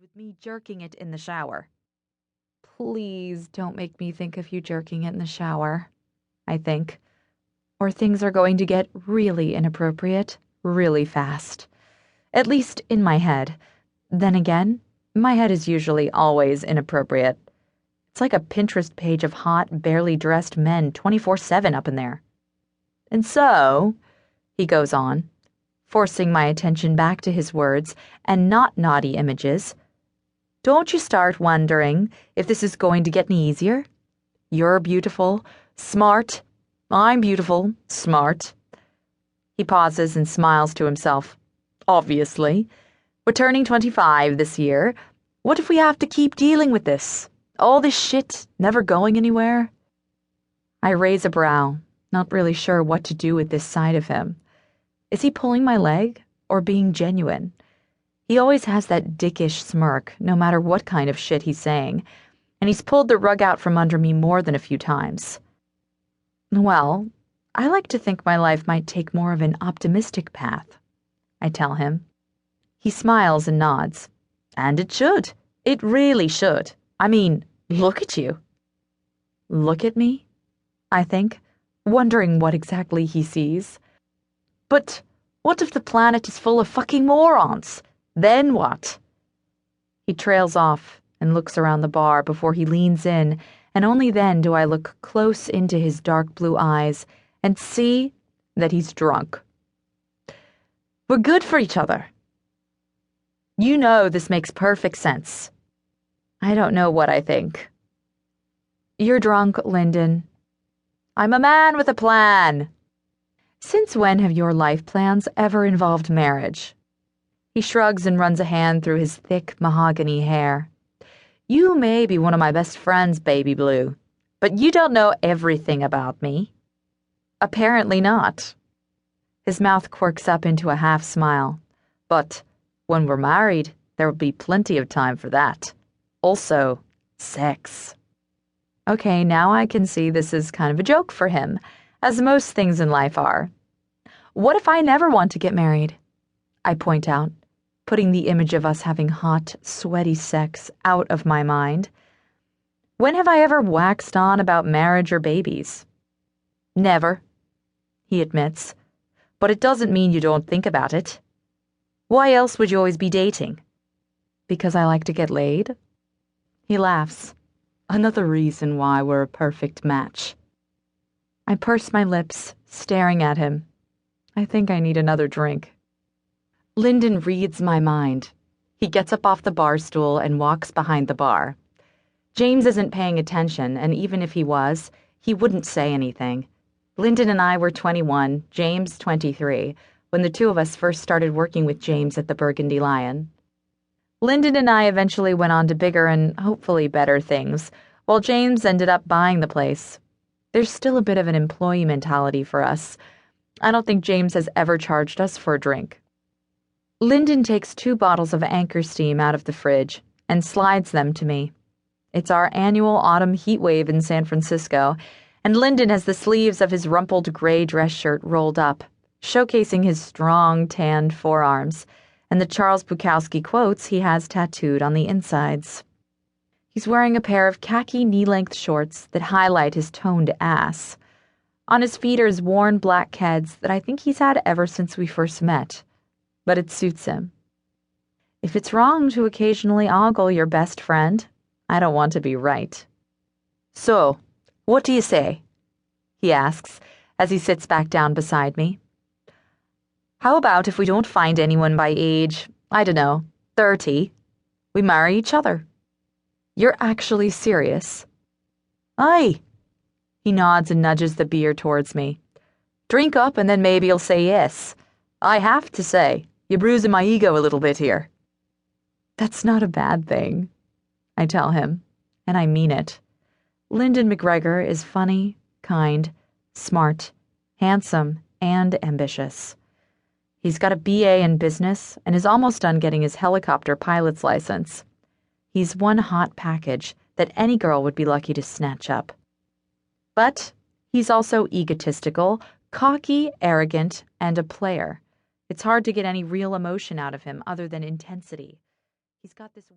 with me jerking it in the shower. Please don't make me think of you jerking it in the shower, I think. Or things are going to get really inappropriate really fast. At least in my head. Then again, my head is usually always inappropriate. It's like a Pinterest page of hot, barely dressed men 24/7 up in there. And so, he goes on, forcing my attention back to his words and not naughty images, don't you start wondering if this is going to get any easier? You're beautiful, smart. I'm beautiful, smart. He pauses and smiles to himself. Obviously. We're turning 25 this year. What if we have to keep dealing with this? All this shit, never going anywhere? I raise a brow, not really sure what to do with this side of him. Is he pulling my leg or being genuine? He always has that dickish smirk, no matter what kind of shit he's saying, and he's pulled the rug out from under me more than a few times. Well, I like to think my life might take more of an optimistic path, I tell him. He smiles and nods. And it should. It really should. I mean, look at you. Look at me? I think, wondering what exactly he sees. But what if the planet is full of fucking morons? Then what? He trails off and looks around the bar before he leans in, and only then do I look close into his dark blue eyes and see that he's drunk. We're good for each other. You know this makes perfect sense. I don't know what I think. You're drunk, Linden. I'm a man with a plan. Since when have your life plans ever involved marriage? He shrugs and runs a hand through his thick mahogany hair. You may be one of my best friends, Baby Blue, but you don't know everything about me. Apparently not. His mouth quirks up into a half smile. But when we're married, there will be plenty of time for that. Also, sex. Okay, now I can see this is kind of a joke for him, as most things in life are. What if I never want to get married? I point out, putting the image of us having hot, sweaty sex out of my mind. When have I ever waxed on about marriage or babies? Never, he admits. But it doesn't mean you don't think about it. Why else would you always be dating? Because I like to get laid? He laughs. Another reason why we're a perfect match. I purse my lips, staring at him. I think I need another drink. Linden reads my mind. He gets up off the bar stool and walks behind the bar. James isn't paying attention, and even if he was, he wouldn't say anything. Linden and I were 21, James 23, when the two of us first started working with James at the Burgundy Lion. Linden and I eventually went on to bigger and hopefully better things, while James ended up buying the place. There's still a bit of an employee mentality for us. I don't think James has ever charged us for a drink. Linden takes 2 bottles of Anchor Steam out of the fridge and slides them to me. It's our annual autumn heat wave in San Francisco, and Linden has the sleeves of his rumpled gray dress shirt rolled up, showcasing his strong, tanned forearms, and the Charles Bukowski quotes he has tattooed on the insides. He's wearing a pair of khaki knee-length shorts that highlight his toned ass. On his feet are his worn black Keds that I think he's had ever since we first met, but it suits him. If it's wrong to occasionally ogle your best friend, I don't want to be right. So, what do you say? He asks as he sits back down beside me. How about if we don't find anyone by age, I don't know, 30, we marry each other? You're actually serious? Aye. He nods and nudges the beer towards me. Drink up and then maybe you'll say yes. I have to say, you're bruising my ego a little bit here. That's not a bad thing, I tell him, and I mean it. Linden McGregor is funny, kind, smart, handsome, and ambitious. He's got a BA in business and is almost done getting his helicopter pilot's license. He's one hot package that any girl would be lucky to snatch up. But he's also egotistical, cocky, arrogant, and a player. It's hard to get any real emotion out of him other than intensity. He's got this